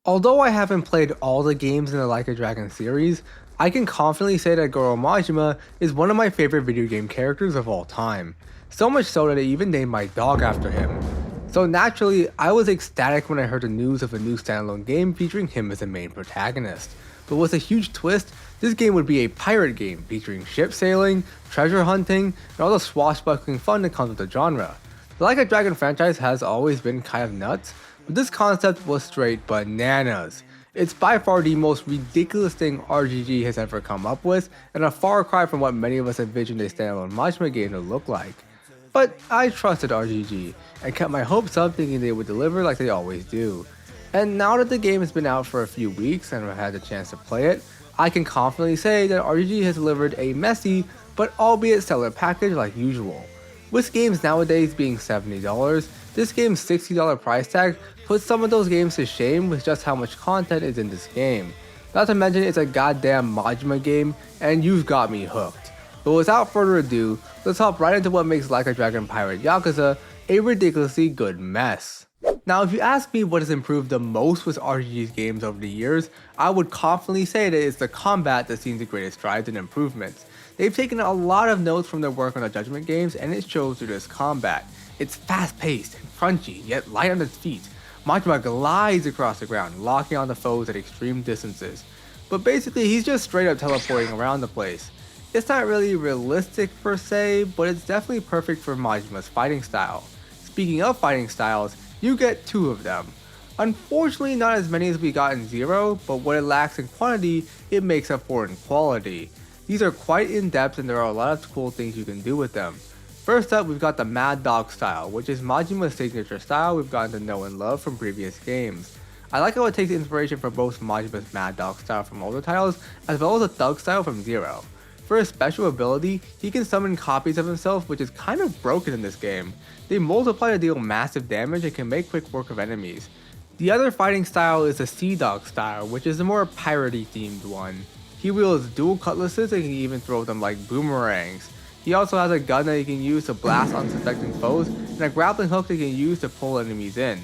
Although I haven't played all the games in the Like a Dragon series, I can confidently say that Goro Majima is one of my favorite video game characters of all time. So much so that I even named my dog after him. So naturally, I was ecstatic when I heard the news of a new standalone game featuring him as the main protagonist. But with a huge twist, this game would be a pirate game featuring ship sailing, treasure hunting, and all the swashbuckling fun that comes with the genre. The Like a Dragon franchise has always been kind of nuts, but this concept was straight bananas. It's by far the most ridiculous thing RGG has ever come up with, and a far cry from what many of us envisioned a standalone Majima game to look like. But I trusted RGG, and kept my hopes up thinking they would deliver like they always do. And now that the game has been out for a few weeks and I've had the chance to play it, I can confidently say that RGG has delivered a messy, but albeit stellar package like usual. With games nowadays being $70, this game's $60 price tag puts some of those games to shame with just how much content is in this game. Not to mention it's a goddamn Majima game, and you've got me hooked. But without further ado, let's hop right into what makes Like a Dragon Pirate Yakuza a ridiculously good mess. Now, if you ask me what has improved the most with RGG's games over the years, I would confidently say that it's the combat that's seen the greatest strides and improvements. They've taken a lot of notes from their work on the Judgment games, and it shows through this combat. It's fast-paced and crunchy, yet light on its feet. Majima glides across the ground, locking on the foes at extreme distances. But basically, he's just straight up teleporting around the place. It's not really realistic per se, but it's definitely perfect for Majima's fighting style. Speaking of fighting styles, you get two of them. Unfortunately, not as many as we got in Zero, but what it lacks in quantity, it makes up for in quality. These are quite in-depth and there are a lot of cool things you can do with them. First up, we've got the Mad Dog style, which is Majima's signature style we've gotten to know and love from previous games. I like how it takes inspiration from both Majima's Mad Dog style from older titles, as well as the Thug style from Zero. For his special ability, he can summon copies of himself, which is kind of broken in this game. They multiply to deal massive damage and can make quick work of enemies. The other fighting style is the Sea Dog style, which is the more piratey themed one. He wields dual cutlasses and can even throw them like boomerangs. He also has a gun that he can use to blast unsuspecting foes, and a grappling hook that he can use to pull enemies in.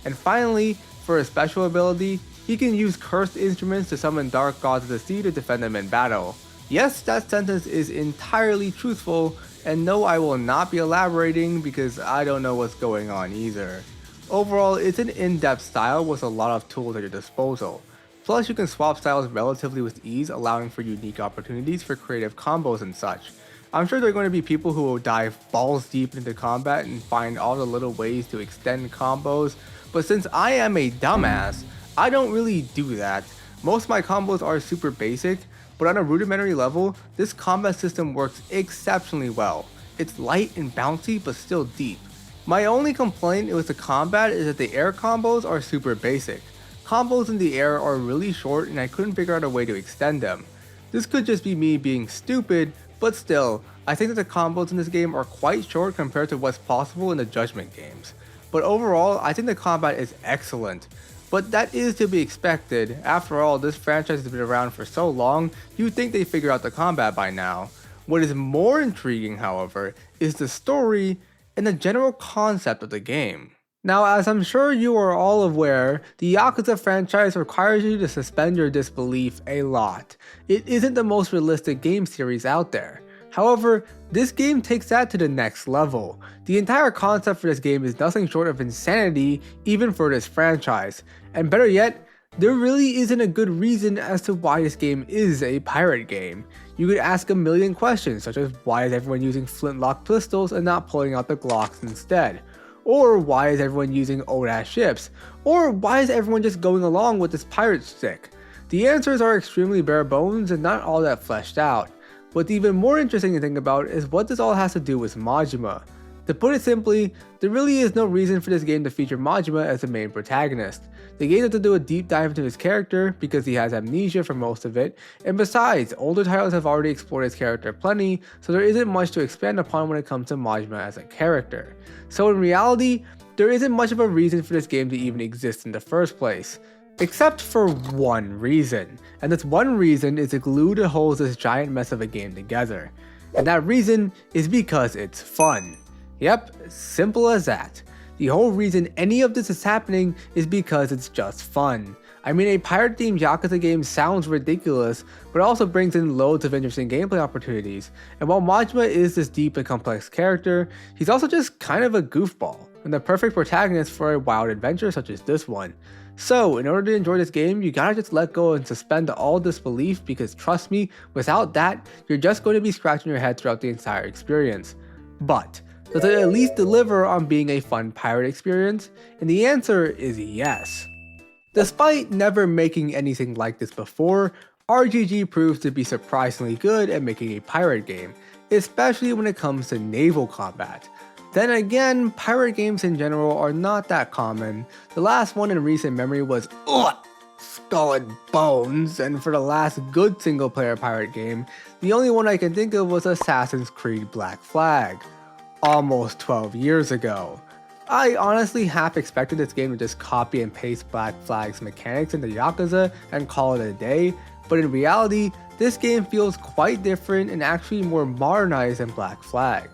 And finally, for his special ability, he can use cursed instruments to summon dark gods of the sea to defend them in battle. Yes, that sentence is entirely truthful, and no, I will not be elaborating because I don't know what's going on either. Overall, it's an in-depth style with a lot of tools at your disposal. Plus, you can swap styles relatively with ease, allowing for unique opportunities for creative combos and such. I'm sure there are going to be people who will dive balls deep into combat and find all the little ways to extend combos, but since I am a dumbass, I don't really do that. Most of my combos are super basic, but on a rudimentary level, this combat system works exceptionally well. It's light and bouncy, but still deep. My only complaint with the combat is that the air combos are super basic. Combos in the air are really short and I couldn't figure out a way to extend them. This could just be me being stupid, but still, I think that the combos in this game are quite short compared to what's possible in the Judgment games. But overall, I think the combat is excellent. But that is to be expected. After all, this franchise has been around for so long, you'd think they figured out the combat by now. What is more intriguing, however, is the story and the general concept of the game. Now, as I'm sure you are all aware, the Yakuza franchise requires you to suspend your disbelief a lot. It isn't the most realistic game series out there. However, this game takes that to the next level. The entire concept for this game is nothing short of insanity, even for this franchise. And better yet, there really isn't a good reason as to why this game is a pirate game. You could ask a million questions, such as why is everyone using flintlock pistols and not pulling out the Glocks instead? Or why is everyone using old ass ships? Or why is everyone just going along with this pirate stick? The answers are extremely bare bones and not all that fleshed out. What's even more interesting to think about is what this all has to do with Majima. To put it simply, there really is no reason for this game to feature Majima as the main protagonist. The game has to do a deep dive into his character because he has amnesia for most of it, and besides, older titles have already explored his character plenty, so there isn't much to expand upon when it comes to Majima as a character. So in reality, there isn't much of a reason for this game to even exist in the first place. Except for one reason, and this one reason is the glue that holds this giant mess of a game together. And that reason is because it's fun. Yep, simple as that. The whole reason any of this is happening is because it's just fun. I mean, a pirate-themed Yakuza game sounds ridiculous, but also brings in loads of interesting gameplay opportunities. And while Majima is this deep and complex character, he's also just kind of a goofball, and the perfect protagonist for a wild adventure such as this one. So, in order to enjoy this game, you gotta just let go and suspend all disbelief, because trust me, without that, you're just going to be scratching your head throughout the entire experience. But, does it at least deliver on being a fun pirate experience? And the answer is yes. Despite never making anything like this before, RGG proves to be surprisingly good at making a pirate game, especially when it comes to naval combat. Then again, pirate games in general are not that common. The last one in recent memory was Skull and Bones, and for the last good single player pirate game, the only one I can think of was Assassin's Creed Black Flag, almost 12 years ago. I honestly half expected this game to just copy and paste Black Flag's mechanics into Yakuza and call it a day, but in reality, this game feels quite different and actually more modernized than Black Flag.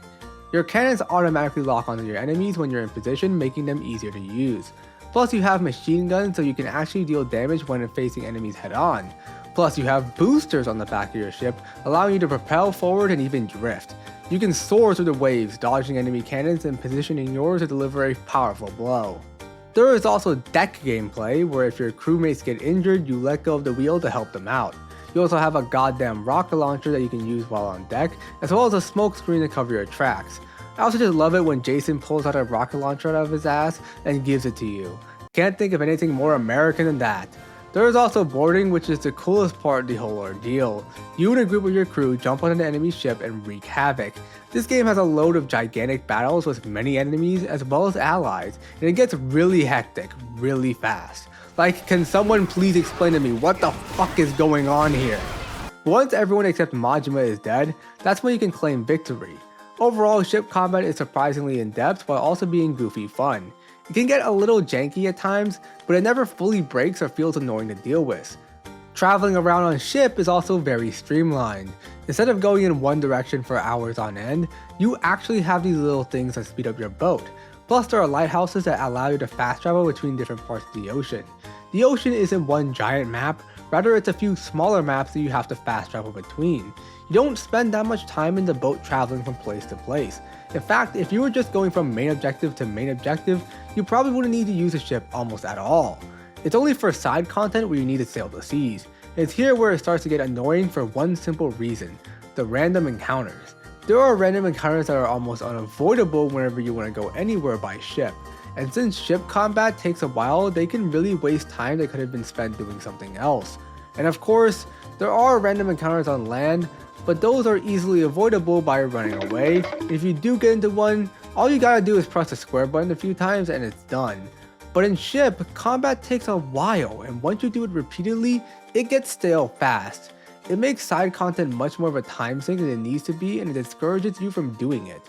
Your cannons automatically lock onto your enemies when you're in position, making them easier to use. Plus you have machine guns so you can actually deal damage when facing enemies head on. Plus you have boosters on the back of your ship, allowing you to propel forward and even drift. You can soar through the waves, dodging enemy cannons and positioning yours to deliver a powerful blow. There is also deck gameplay, where if your crewmates get injured, you let go of the wheel to help them out. You also have a goddamn rocket launcher that you can use while on deck, as well as a smoke screen to cover your tracks. I also just love it when Jason pulls out a rocket launcher out of his ass and gives it to you. Can't think of anything more American than that. There is also boarding, which is the coolest part of the whole ordeal. You and a group of your crew jump on an enemy ship and wreak havoc. This game has a load of gigantic battles with many enemies as well as allies, and it gets really hectic, really fast. Like, can someone please explain to me what the fuck is going on here? Once everyone except Majima is dead, that's when you can claim victory. Overall, ship combat is surprisingly in-depth while also being goofy fun. It can get a little janky at times, but it never fully breaks or feels annoying to deal with. Traveling around on ship is also very streamlined. Instead of going in one direction for hours on end, you actually have these little things that speed up your boat. Plus there are lighthouses that allow you to fast travel between different parts of the ocean. The ocean isn't one giant map, rather it's a few smaller maps that you have to fast travel between. You don't spend that much time in the boat traveling from place to place. In fact, if you were just going from main objective to main objective, you probably wouldn't need to use a ship almost at all. It's only for side content where you need to sail the seas. And it's here where it starts to get annoying for one simple reason: the random encounters. There are random encounters that are almost unavoidable whenever you want to go anywhere by ship. And since ship combat takes a while, they can really waste time that could have been spent doing something else. And of course, there are random encounters on land, but those are easily avoidable by running away. If you do get into one, all you gotta do is press the square button a few times and it's done. But in ship, combat takes a while, and once you do it repeatedly, it gets stale fast. It makes side content much more of a time sink than it needs to be, and it discourages you from doing it.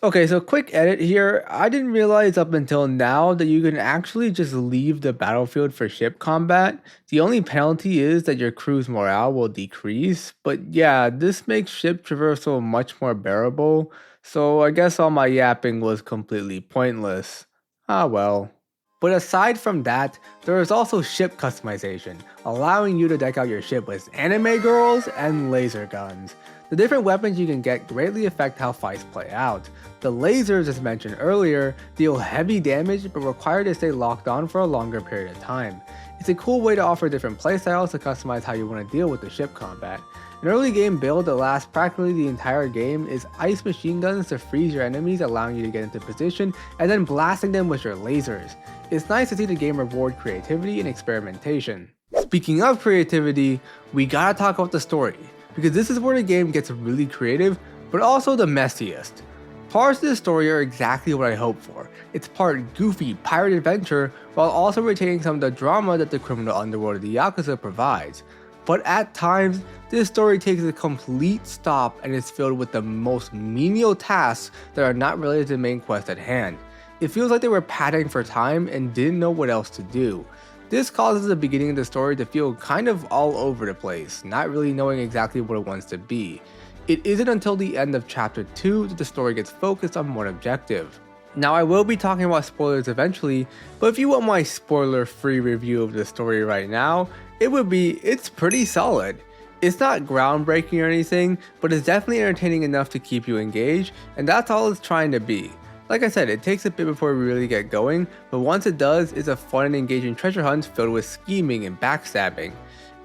Okay, so quick edit here. I didn't realize up until now that you can actually just leave the battlefield for ship combat. The only penalty is that your crew's morale will decrease, but yeah, this makes ship traversal much more bearable, so I guess all my yapping was completely pointless. Ah well. But aside from that, there is also ship customization, allowing you to deck out your ship with anime girls and laser guns. The different weapons you can get greatly affect how fights play out. The lasers, as mentioned earlier, deal heavy damage but require to stay locked on for a longer period of time. It's a cool way to offer different playstyles to customize how you want to deal with the ship combat. An early game build that lasts practically the entire game is ice machine guns to freeze your enemies, allowing you to get into position and then blasting them with your lasers. It's nice to see the game reward creativity and experimentation. Speaking of creativity, we gotta talk about the story, because this is where the game gets really creative, but also the messiest. Parts of the story are exactly what I hoped for. It's part goofy pirate adventure while also retaining some of the drama that the criminal underworld of the Yakuza provides. But at times, this story takes a complete stop and is filled with the most menial tasks that are not related to the main quest at hand. It feels like they were padding for time and didn't know what else to do. This causes the beginning of the story to feel kind of all over the place, not really knowing exactly what it wants to be. It isn't until the end of chapter 2 that the story gets focused on one objective: Now I will be talking about spoilers eventually, but if you want my spoiler-free review of the story right now, it's pretty solid. It's not groundbreaking or anything, but it's definitely entertaining enough to keep you engaged, and that's all it's trying to be. Like I said, it takes a bit before we really get going, but once it does, it's a fun and engaging treasure hunt filled with scheming and backstabbing.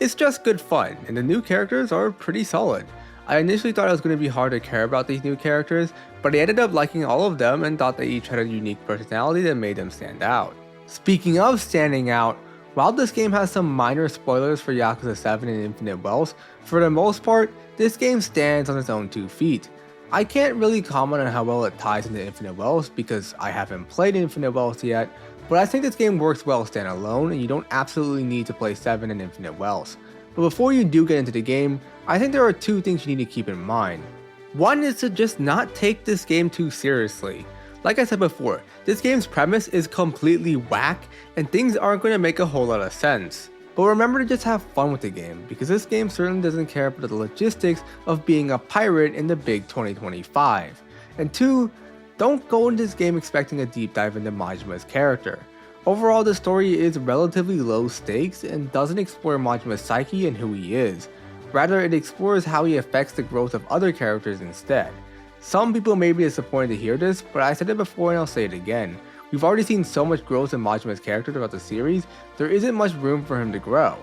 It's just good fun, and the new characters are pretty solid. I initially thought it was going to be hard to care about these new characters, but I ended up liking all of them and thought they each had a unique personality that made them stand out. Speaking of standing out, while this game has some minor spoilers for Yakuza 7 and Infinite Wealth, for the most part, this game stands on its own 2 feet. I can't really comment on how well it ties into Infinite Wealth because I haven't played Infinite Wealth yet, but I think this game works well standalone and you don't absolutely need to play 7 and Infinite Wealth. But before you do get into the game, I think there are 2 things you need to keep in mind. One is to just not take this game too seriously. Like I said before, this game's premise is completely whack and things aren't going to make a whole lot of sense. But remember to just have fun with the game, because this game certainly doesn't care about the logistics of being a pirate in the big 2025. And 2, don't go into this game expecting a deep dive into Majima's character. Overall, the story is relatively low stakes and doesn't explore Majima's psyche and who he is. Rather, it explores how he affects the growth of other characters instead. Some people may be disappointed to hear this, but I said it before and I'll say it again. We've already seen so much growth in Majima's character throughout the series, there isn't much room for him to grow.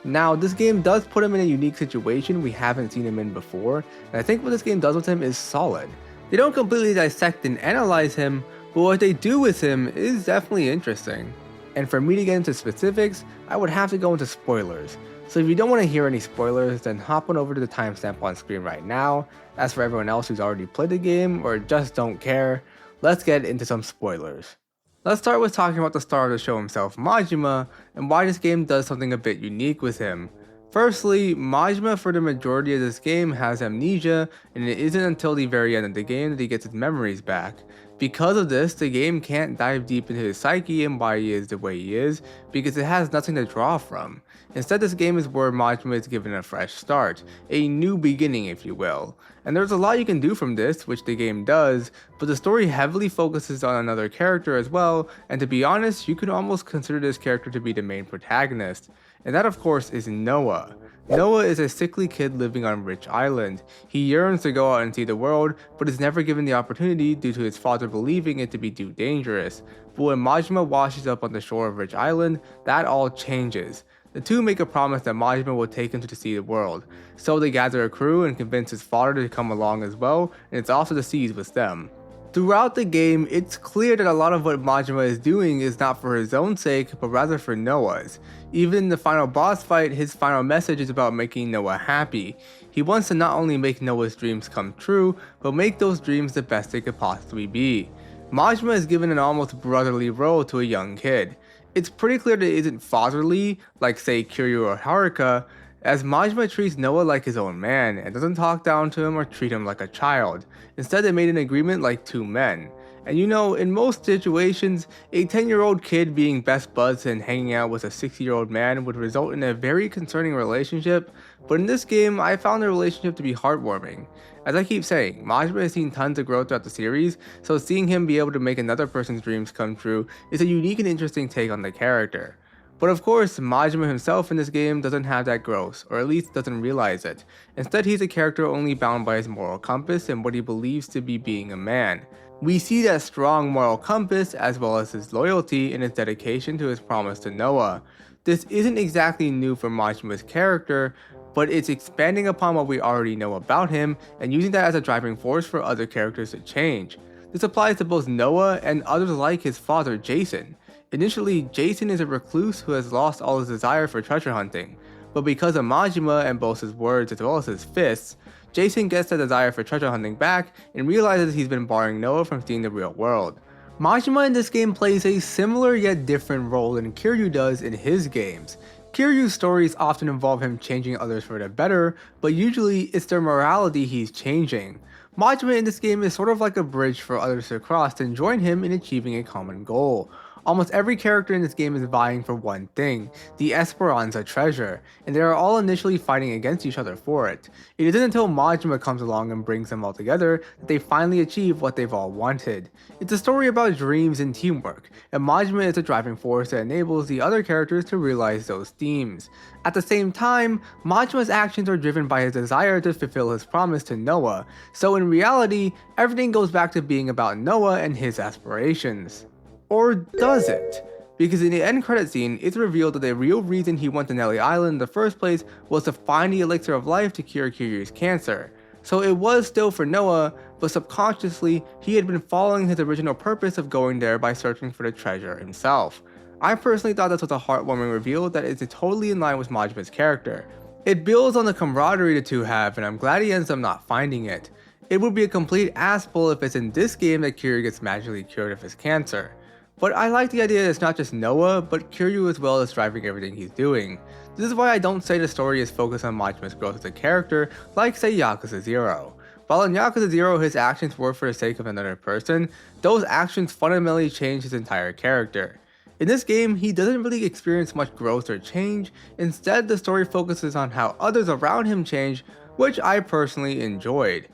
Now, this game does put him in a unique situation we haven't seen him in before, and I think what this game does with him is solid. They don't completely dissect and analyze him, but what they do with him is definitely interesting. And for me to get into specifics, I would have to go into spoilers. So if you don't want to hear any spoilers, then hop on over to the timestamp on screen right now. As for everyone else who's already played the game or just don't care, let's get into some spoilers. Let's start with talking about the star of the show himself, Majima, and why this game does something a bit unique with him. Firstly, Majima for the majority of this game has amnesia, and it isn't until the very end of the game that he gets his memories back. Because of this, the game can't dive deep into his psyche and why he is the way he is, because it has nothing to draw from. Instead, this game is where Majima is given a fresh start, a new beginning if you will. And there's a lot you can do from this, which the game does, but the story heavily focuses on another character as well, and to be honest, you could almost consider this character to be the main protagonist. And that of course is Noah. Noah is a sickly kid living on Rich Island. He yearns to go out and see the world, but is never given the opportunity due to his father believing it to be too dangerous. But when Majima washes up on the shore of Rich Island, that all changes. The two make a promise that Majima will take him to see the world, so they gather a crew and convince his father to come along as well, and it's off to the seas with them. Throughout the game, it's clear that a lot of what Majima is doing is not for his own sake, but rather for Noah's. Even in the final boss fight, his final message is about making Noah happy. He wants to not only make Noah's dreams come true, but make those dreams the best they could possibly be. Majima is given an almost brotherly role to a young kid. It's pretty clear that it isn't fatherly, like say Kiryu or Haruka, as Majima treats Noah like his own man and doesn't talk down to him or treat him like a child. Instead, they made an agreement like two men. And you know, in most situations, a 10-year-old kid being best buds and hanging out with a 60-year-old man would result in a very concerning relationship, but in this game, I found the relationship to be heartwarming. As I keep saying, Majima has seen tons of growth throughout the series, so seeing him be able to make another person's dreams come true is a unique and interesting take on the character. But of course, Majima himself in this game doesn't have that growth, or at least doesn't realize it. Instead, he's a character only bound by his moral compass and what he believes to be being a man. We see that strong moral compass as well as his loyalty and his dedication to his promise to Noah. This isn't exactly new for Majima's character, but it's expanding upon what we already know about him and using that as a driving force for other characters to change. This applies to both Noah and others like his father, Jason. Initially, Jason is a recluse who has lost all his desire for treasure hunting, but because of Majima and both his words as well as his fists, Jason gets the desire for treasure hunting back and realizes he's been barring Noah from seeing the real world. Majima in this game plays a similar yet different role than Kiryu does in his games. Kiryu's stories often involve him changing others for the better, but usually it's their morality he's changing. Majima in this game is sort of like a bridge for others to cross and join him in achieving a common goal. Almost every character in this game is vying for one thing, the Esperanza treasure, and they are all initially fighting against each other for it. It isn't until Majima comes along and brings them all together that they finally achieve what they've all wanted. It's a story about dreams and teamwork, and Majima is the driving force that enables the other characters to realize those themes. At the same time, Majima's actions are driven by his desire to fulfill his promise to Noah, so in reality, everything goes back to being about Noah and his aspirations. Or does it? Because in the end credit scene, it's revealed that the real reason he went to Nelly Island in the first place was to find the elixir of life to cure Kiryu's cancer. So it was still for Noah, but subconsciously, he had been following his original purpose of going there by searching for the treasure himself. I personally thought this was a heartwarming reveal that is totally in line with Majima's character. It builds on the camaraderie the two have, and I'm glad he ends up not finding it. It would be a complete ass-pull if it's in this game that Kiryu gets magically cured of his cancer. But I like the idea that it's not just Noah, but Kiryu as well as driving everything he's doing. This is why I don't say the story is focused on Majima's growth as a character, like say Yakuza 0. While in Yakuza 0 his actions were for the sake of another person, those actions fundamentally changed his entire character. In this game, he doesn't really experience much growth or change, instead the story focuses on how others around him change, which I personally enjoyed.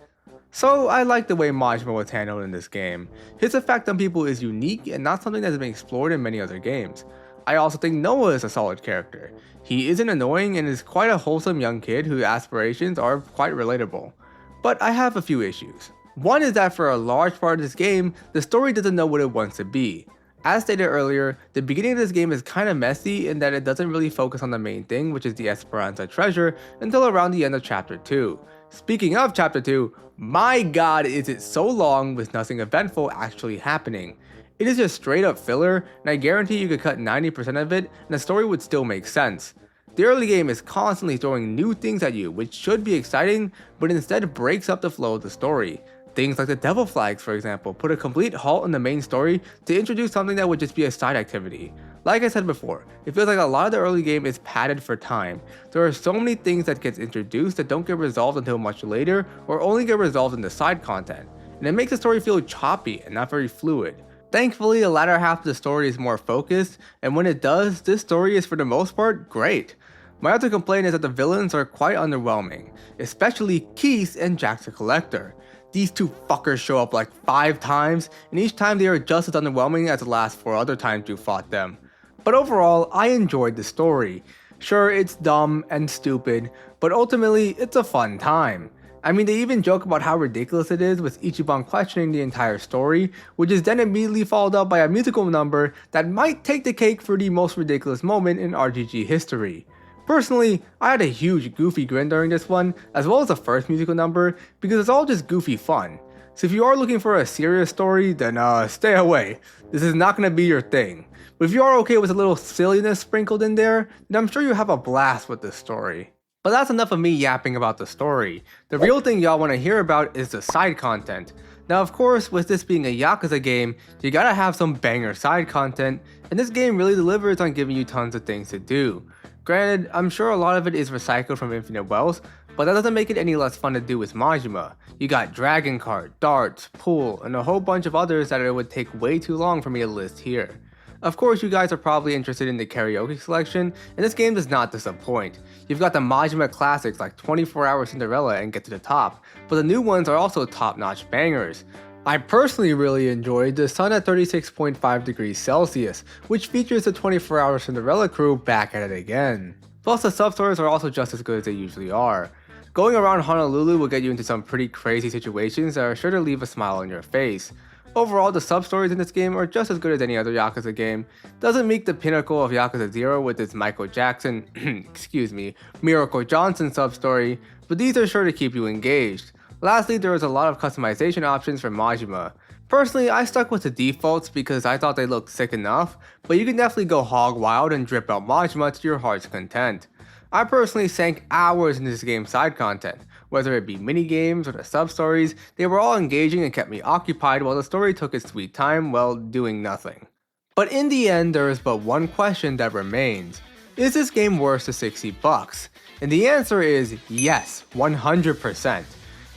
So I like the way Majima was handled in this game. His effect on people is unique and not something that has been explored in many other games. I also think Noah is a solid character. He isn't annoying and is quite a wholesome young kid whose aspirations are quite relatable. But I have a few issues. One is that for a large part of this game, the story doesn't know what it wants to be. As stated earlier, the beginning of this game is kinda messy in that it doesn't really focus on the main thing, which is the Esperanza treasure, until around the end of chapter 2. Speaking of chapter 2, my god is it so long with nothing eventful actually happening. It is just straight up filler, and I guarantee you could cut 90% of it and the story would still make sense. The early game is constantly throwing new things at you, which should be exciting, but instead breaks up the flow of the story. Things like the devil flags, for example, put a complete halt in the main story to introduce something that would just be a side activity. Like I said before, it feels like a lot of the early game is padded for time. There are so many things that gets introduced that don't get resolved until much later or only get resolved in the side content, and it makes the story feel choppy and not very fluid. Thankfully, the latter half of the story is more focused, and when it does, this story is for the most part great. My other complaint is that the villains are quite underwhelming, especially Keith and Jax the Collector. These two fuckers show up like 5 times, and each time they are just as underwhelming as the last 4 other times you fought them. But overall, I enjoyed the story. Sure, it's dumb and stupid, but ultimately, it's a fun time. I mean, they even joke about how ridiculous it is with Ichiban questioning the entire story, which is then immediately followed up by a musical number that might take the cake for the most ridiculous moment in RGG history. Personally, I had a huge goofy grin during this one, as well as the first musical number, because it's all just goofy fun. So if you are looking for a serious story, then stay away. This is not going to be your thing. But if you are okay with a little silliness sprinkled in there, then I'm sure you'll have a blast with this story. But that's enough of me yapping about the story. The real thing y'all want to hear about is the side content. Now of course, with this being a Yakuza game, you gotta have some banger side content, and this game really delivers on giving you tons of things to do. Granted, I'm sure a lot of it is recycled from Infinite Wealth, but that doesn't make it any less fun to do with Majima. You got Dragon Card, Darts, Pool, and a whole bunch of others that it would take way too long for me to list here. Of course, you guys are probably interested in the karaoke selection, and this game does not disappoint. You've got the Majima classics like 24 Hour Cinderella and Get to the Top, but the new ones are also top-notch bangers. I personally really enjoyed The Sun at 36.5 degrees Celsius, which features the 24 Hour Cinderella crew back at it again. Plus the sub-stories are also just as good as they usually are. Going around Honolulu will get you into some pretty crazy situations that are sure to leave a smile on your face. Overall, the sub-stories in this game are just as good as any other Yakuza game. Doesn't meet the pinnacle of Yakuza 0 with its Michael Jackson, Miracle Johnson sub-story, but these are sure to keep you engaged. Lastly, there is a lot of customization options for Majima. Personally, I stuck with the defaults because I thought they looked sick enough, but you can definitely go hog wild and drip out Majima to your heart's content. I personally sank hours in this game's side content. Whether it be mini-games or the sub-stories, they were all engaging and kept me occupied while the story took its sweet time while doing nothing. But in the end, there is but one question that remains. Is this game worth the $60? And the answer is yes, 100%.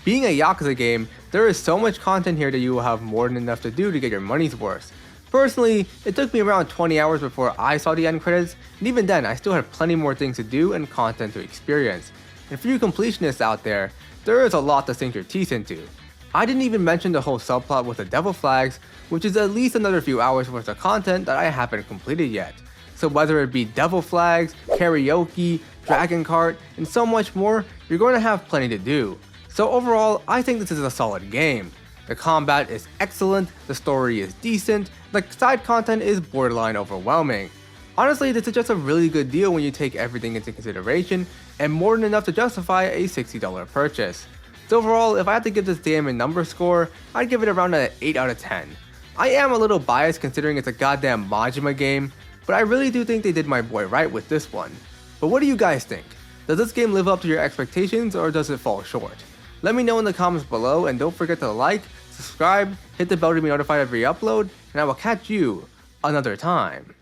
Being a Yakuza game, there is so much content here that you will have more than enough to do to get your money's worth. Personally, it took me around 20 hours before I saw the end credits, and even then I still had plenty more things to do and content to experience. And for you completionists out there, there is a lot to sink your teeth into. I didn't even mention the whole subplot with the devil flags, which is at least another few hours worth of content that I haven't completed yet. So whether it be devil flags, karaoke, dragon cart, and so much more, you're going to have plenty to do. So overall, I think this is a solid game. The combat is excellent, the story is decent, the side content is borderline overwhelming. Honestly, this is just a really good deal when you take everything into consideration, and more than enough to justify a $60 purchase. So overall, if I had to give this game a number score, I'd give it around an 8 out of 10. I am a little biased considering it's a goddamn Majima game, but I really do think they did my boy right with this one. But what do you guys think? Does this game live up to your expectations or does it fall short? Let me know in the comments below, and don't forget to like, subscribe, hit the bell to be notified of every upload, and I will catch you another time.